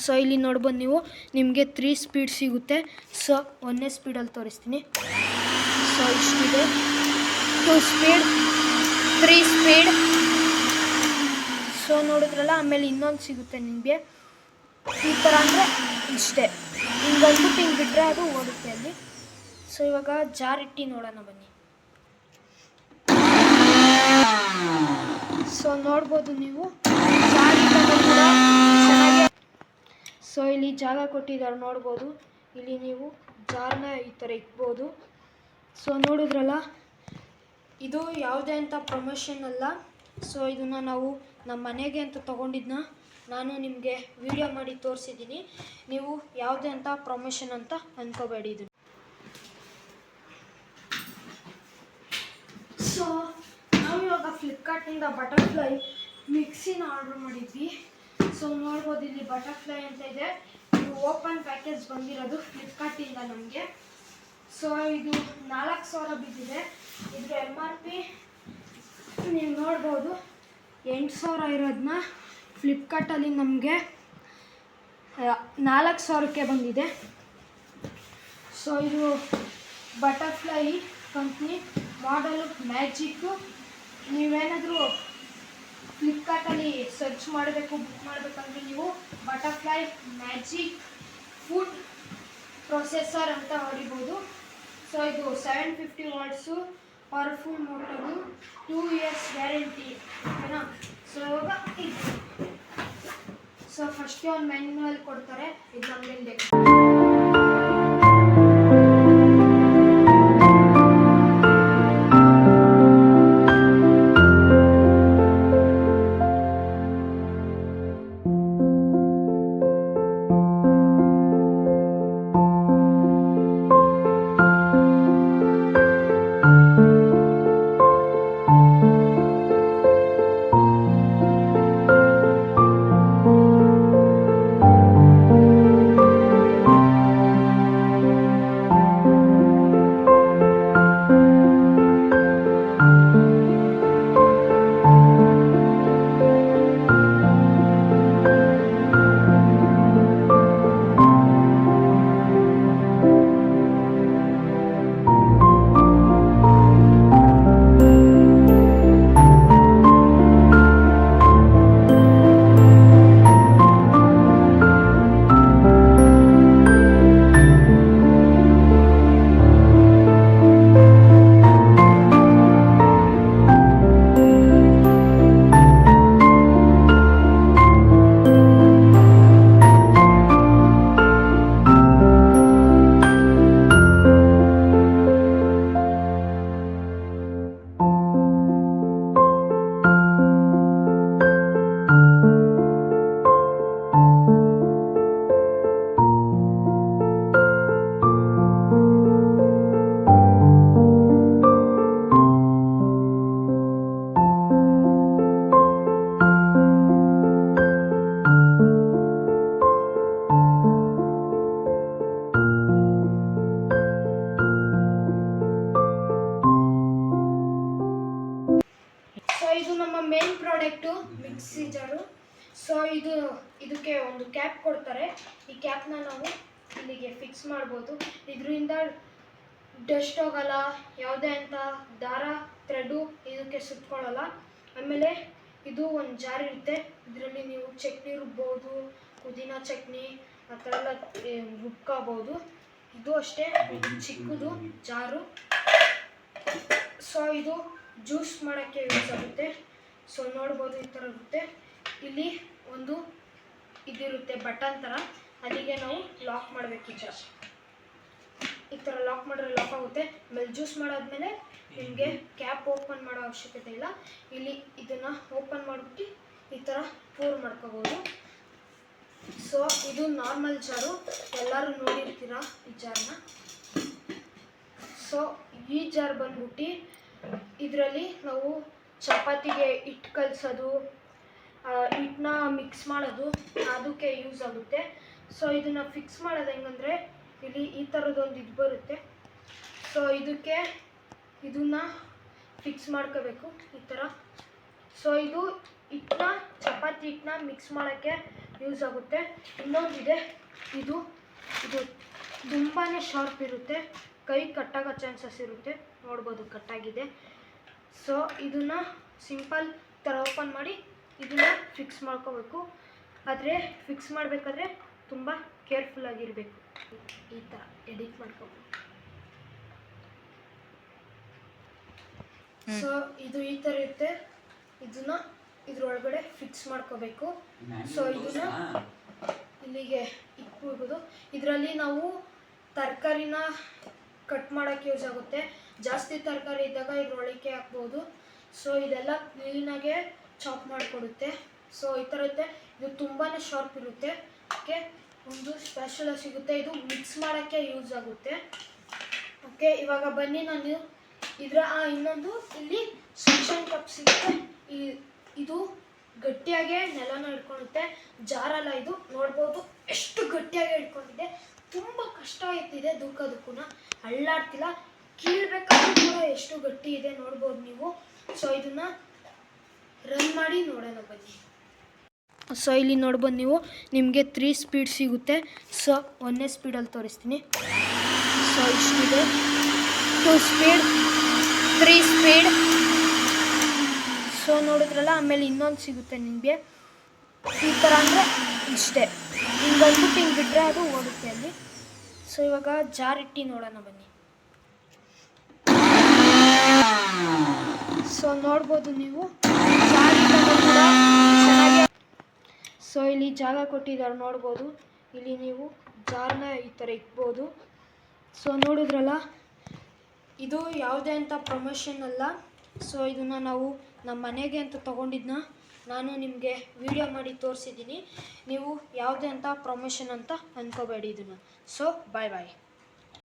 So ಇಲ್ಲಿ ನೋಡ್ಬೋದು ನೀವು ನಿಮಗೆ 3 ಸ್ಪೀಡ್ ಸಿಗುತ್ತೆ. ಸೊ 1ನೇ ಸ್ಪೀಡಲ್ಲಿ ತೋರಿಸ್ತೀನಿ. ಸೊ ಇಷ್ಟಿದೆ, 2 ಸ್ಪೀಡ್, 3 ಸ್ಪೀಡ್. ಸೊ ನೋಡಿದ್ರಲ್ಲ, ಆಮೇಲೆ ಇನ್ನೊಂದು ಸಿಗುತ್ತೆ ನಿಮಗೆ ಈ ಥರ, ಅಂದರೆ ಇಷ್ಟೇ, ಹಿಂಗೆ ಅಂದ್ಬಿಟ್ಟು ಹಿಂಗೆ ಬಿಟ್ಟರೆ ಅದು ಓಡುತ್ತೆ ಅಲ್ಲಿ. ಸೊ ಇವಾಗ ಜಾರಿಟ್ಟು ನೋಡೋಣ ಬನ್ನಿ. ಸೊ ನೋಡ್ಬೋದು ನೀವು ಜಾರಿಟ್ಟಲ್ಲಿ ಕೂಡ ಚೆನ್ನಾಗಿ. ಸೊ ಇಲ್ಲಿ ಜಾಗ ಕೊಟ್ಟಿದ್ದಾರೆ ನೋಡ್ಬೋದು. ಇಲ್ಲಿ ನೀವು ಜಾರನ್ನ ಈ ಥರ ಇಕ್ಬೋದು. ಸೊ ನೋಡಿದ್ರಲ್ಲ, ಇದು ಯಾವುದೇ ಅಂತ ಪ್ರಮೋಷನ್ ಅಲ್ಲ. ಸೊ ಇದನ್ನು ನಾವು ನಮ್ಮ ಮನೆಗೆ ಅಂತ ತೊಗೊಂಡಿದ್ದನ್ನ ನಾನು ನಿಮಗೆ ವಿಡಿಯೋ ಮಾಡಿ ತೋರಿಸಿದ್ದೀನಿ. ನೀವು ಯಾವುದೇ ಅಂತ ಪ್ರಮೋಷನ್ ಅಂತ ಅಂದ್ಕೋಬೇಡಿ ಇದು. ಸೊ ನಾವು ಇವಾಗ ಫ್ಲಿಪ್ಕಾರ್ಟ್ನಿಂದ ಬಟರ್ಫ್ಲೈ ಮಿಕ್ಸಿನ ಆರ್ಡ್ರ್ ಮಾಡಿದ್ವಿ. ಸೊ ನೋಡ್ಬೋದು ಇಲ್ಲಿ ಬಟರ್ಫ್ಲೈ ಅಂತ ಇದೆ. ಇದು ಓಪನ್ ಪ್ಯಾಕೇಜ್ ಬಂದಿರೋದು ಫ್ಲಿಪ್ಕಾರ್ಟಿಂದ ನಮಗೆ. ಸೊ ಇದು 4,000 ಬಿದ್ದಿದೆ. ಇದ್ರ MRP ನೀವು ನೋಡ್ಬೋದು 8,000 ಇರೋದನ್ನ ಫ್ಲಿಪ್ಕಾರ್ಟಲ್ಲಿ ನಮಗೆ 4,000ಕ್ಕೆ ಬಂದಿದೆ. ಸೊ ಇದು ಬಟರ್ಫ್ಲೈ ಕಂಪ್ನಿ, ಮಾಡೆಲು ಮ್ಯಾಜಿಕ್ಕು. ನೀವೇನಾದರೂ ಫ್ಲಿಪ್ಕಾರ್ಟಲ್ಲಿ ಸರ್ಚ್ ಮಾಡಬೇಕು, ಬುಕ್ ಮಾಡಬೇಕಂದ್ರೆ ನೀವು ಬಟರ್ಫ್ಲೈ ಮ್ಯಾಜಿಕ್ ಫುಡ್ ಪ್ರೊಸೆಸರ್ ಅಂತ ಹೊಡಿಬೋದು. ಸೊ ಇದು 750 watts, powerful motor, 2 years guarantee, ಓಕೆನಾ. ಸೊ ಇವಾಗ ಇದು, ಸೊ ಫಸ್ಟೇ ಒಂದು ಮ್ಯಾನ್ಯುವಲ್ ಕೊಡ್ತಾರೆ, ಇದು ನಮಗೆ ಬೇಕು. ಇದು ನಮ್ಮ ಮೇನ್ ಪ್ರಾಡಕ್ಟು ಮಿಕ್ಸಿ ಜಾರು. ಸೊ ಇದಕ್ಕೆ ಒಂದು ಕ್ಯಾಪ್ ಕೊಡ್ತಾರೆ. ಈ ಕ್ಯಾಪ್ನ ನಾವು ಇಲ್ಲಿಗೆ ಫಿಕ್ಸ್ ಮಾಡ್ಬೋದು. ಇದರಿಂದ ಡಸ್ಟ್ ಹೋಗಲ್ಲ, ಯಾವುದೇ ಅಂತ ದಾರ ಥ್ರೆಡ್ಡು ಇದಕ್ಕೆ ಸುತ್ಕೊಳ್ಳಲ್ಲ. ಆಮೇಲೆ ಇದು ಒಂದು ಜಾರ್ ಇರುತ್ತೆ, ಇದರಲ್ಲಿ ನೀವು ಚಟ್ನಿ ರುಬ್ಬೋದು, ಪುದೀನ ಚಟ್ನಿ ಆ ಥರ ಎಲ್ಲ ರುಬ್ಕೋಬೋದು. ಇದು ಅಷ್ಟೇ ಚಿಕ್ಕದು ಜಾರು. ಸೊ ಇದು ಜ್ಯೂಸ್ ಮಾಡೋಕ್ಕೆ ಯೂಸ್ ಆಗುತ್ತೆ. ಸೊ ನೋಡ್ಬೋದು ಈ ಥರ ಇರುತ್ತೆ. ಇಲ್ಲಿ ಒಂದು ಇದಿರುತ್ತೆ ಬಟನ್ ಥರ, ಅಲ್ಲಿಗೆ ನಾವು ಲಾಕ್ ಮಾಡಬೇಕು. ಈ ಥರ ಲಾಕ್ ಮಾಡಿದ್ರೆ ಲಾಕ್ ಆಗುತ್ತೆ. ಆಮೇಲೆ ಜ್ಯೂಸ್ ಮಾಡಾದ್ಮೇಲೆ ನಿಮಗೆ ಕ್ಯಾಪ್ ಓಪನ್ ಮಾಡೋ ಅವಶ್ಯಕತೆ ಇಲ್ಲ. ಇಲ್ಲಿ ಇದನ್ನು ಓಪನ್ ಮಾಡಿಬಿಟ್ಟು ಈ ಥರ ಪೂರ್ ಮಾಡ್ಕೋಬೋದು. ಸೊ ಇದು ನಾರ್ಮಲ್ ಜಾರು, ಎಲ್ಲರೂ ನೋಡಿರ್ತೀರ ಈ ಜಾರನ್ನ. ಸೊ ಈ ಜಾರ್ ಬಂದ್ಬಿಟ್ಟು ಇದರಲ್ಲಿ ನಾವು ಚಪಾತಿಗೆ ಹಿಟ್ಟು ಕಲಿಸೋದು, ಹಿಟ್ಟನ್ನ ಮಿಕ್ಸ್ ಮಾಡೋದು, ಅದಕ್ಕೆ ಯೂಸ್ ಆಗುತ್ತೆ. ಸೊ ಇದನ್ನು ಫಿಕ್ಸ್ ಮಾಡೋದು ಹೆಂಗಂದರೆ, ಇಲ್ಲಿ ಈ ಥರದೊಂದು ಇದು ಬರುತ್ತೆ. ಸೊ ಇದನ್ನು ಫಿಕ್ಸ್ ಮಾಡ್ಕೋಬೇಕು ಈ ಥರ. ಸೊ ಇದು ಹಿಟ್ಟನ್ನ, ಚಪಾತಿ ಹಿಟ್ಟನ್ನ ಮಿಕ್ಸ್ ಮಾಡೋಕ್ಕೆ ಯೂಸ್ ಆಗುತ್ತೆ. ಇನ್ನೊಂದಿದೆ, ಇದು ಇದು ತುಂಬಾ ಶಾರ್ಪ್ ಇರುತ್ತೆ, ಕೈ ಕಟ್ಟಾಗೋ ಚಾನ್ಸಸ್ ಇರುತ್ತೆ. ನೋಡ್ಬೋದು ಕಟ್ಟಾಗಿದೆ. ಸೊ ಇದನ್ನು ಸಿಂಪಲ್ ಥರ ಓಪನ್ ಮಾಡಿ ಇದನ್ನು ಫಿಕ್ಸ್ ಮಾಡ್ಕೋಬೇಕು. ಆದರೆ ಫಿಕ್ಸ್ ಮಾಡಬೇಕಾದ್ರೆ ತುಂಬ ಕೇರ್ಫುಲ್ಲಾಗಿರಬೇಕು. ಈ ಥರ ಎಡಿಟ್ ಮಾಡ್ಕೋಬೇಕು. ಸೊ ಇದು ಈ ಥರ ಇರುತ್ತೆ. ಇದನ್ನು ಇದ್ರೊಳಗಡೆ ಫಿಕ್ಸ್ ಮಾಡ್ಕೋಬೇಕು. ಸೊ ಇದನ್ನು ಇಲ್ಲಿಗೆ ಇಟ್ಬಿಡ್ಬೋದು. ಇದರಲ್ಲಿ ನಾವು ತರಕಾರಿನ ಕಟ್ ಮಾಡೋಕ್ಕೆ ಯೂಸ್ ಆಗುತ್ತೆ. ಜಾಸ್ತಿ ತರಕಾರಿ ಇದ್ದಾಗ ಇದ್ರೊಳಗೆ ಹಾಕ್ಬೋದು. ಸೊ ಇದೆಲ್ಲ ಕ್ಲೀನಾಗೆ ಚಾಪ್ ಮಾಡಿಕೊಡುತ್ತೆ. ಸೊ ಈ ಥರ ಇರುತ್ತೆ. ಇದು ತುಂಬಾ ಶಾರ್ಪ್ ಇರುತ್ತೆ. ಓಕೆ, ಒಂದು ಸ್ಪೆಷಲ್ ಸಿಗುತ್ತೆ. ಇದು ಮಿಕ್ಸ್ ಮಾಡೋಕ್ಕೆ ಯೂಸ್ ಆಗುತ್ತೆ. ಓಕೆ, ಇವಾಗ ಬನ್ನಿ ನಾನು ಇದರ ಇನ್ನೊಂದು ಇಲ್ಲಿ ಸೆಕ್ಷನ್ ಕಪ್ ಸಿಗುತ್ತೆ. ಇದು ಗಟ್ಟಿಯಾಗೆ ನೆಲನ ಹಿಡ್ಕೊಳ್ಳುತ್ತೆ, ಜಾರಲ್ಲ. ಇದು ನೋಡ್ಬೋದು ಎಷ್ಟು ಗಟ್ಟಿಯಾಗಿ ಹಿಡ್ಕೊಂಡಿದೆ. ತುಂಬ ಕಷ್ಟ ಆಯ್ತಿದೆ ದುಃಖದಕ್ಕೂ, ಅಳ್ಳಾಡ್ತಿಲ್ಲ. ಕೀಳ್ಬೇಕಾದ್ರೂ ಕೂಡ ಎಷ್ಟು ಗಟ್ಟಿ ಇದೆ ನೋಡ್ಬೋದು ನೀವು. ಸೊ ಇದನ್ನು ರನ್ ಮಾಡಿ ನೋಡೋಣ ಬನ್ನಿ. ಸೊ ಇಲ್ಲಿ ನೋಡ್ಬೋದು ನೀವು, ನಿಮಗೆ 3 ಸ್ಪೀಡ್ ಸಿಗುತ್ತೆ. ಸೊ 1ನೇ ಸ್ಪೀಡಲ್ಲಿ ತೋರಿಸ್ತೀನಿ. ಸೊ ಇಷ್ಟಿದೆ, 2 ಸ್ಪೀಡ್, 3 ಸ್ಪೀಡ್. ಸೊ ನೋಡಿದ್ರಲ್ಲ, ಆಮೇಲೆ ಇನ್ನೊಂದು ಸಿಗುತ್ತೆ ನಿಮಗೆ ಈ ಥರ. ಅಂದರೆ ಇಷ್ಟೇ, ಹಿಂಗೆ ಅಂದ್ಬಿಟ್ಟು ಹಿಂಗೆ ಬಿಟ್ಟರೆ ಅದು ಓಡುತ್ತೆ ಅಲ್ಲಿ. ಸೊ ಇವಾಗ ಜಾರಿಟ್ಟು ನೋಡೋಣ ಬನ್ನಿ. ಸೊ ನೋಡ್ಬೋದು ನೀವು, ಕೂಡ ಚೆನ್ನಾಗಿ. ಸೊ ಇಲ್ಲಿ ಜಾಗ ಕೊಟ್ಟಿದ್ದಾರೆ ನೋಡ್ಬೋದು. ಇಲ್ಲಿ ನೀವು ಜಾರನ್ನ ಈ ಥರ ಇಕ್ಬೋದು. ಸೊ ನೋಡಿದ್ರಲ್ಲ, ಇದು ಯಾವುದೇ ಅಂತ ಪ್ರಮೋಷನ್ ಅಲ್ಲ. ಸೊ ಇದನ್ನು ನಾವು ನಮ್ಮ ಮನೆಗೆ ಅಂತ ತೊಗೊಂಡಿದ್ದನ್ನ ನಾನು ನಿಮಗೆ ವಿಡಿಯೋ ಮಾಡಿ ತೋರಿಸಿದ್ದೀನಿ. ನೀವು ಯಾವುದೇ ಅಂತ ಪ್ರಮೋಷನ್ ಅಂತ ಅಂದ್ಕೋಬೇಡಿ ಇದನ್ನು. ಸೊ ಬಾಯ್ ಬಾಯ್.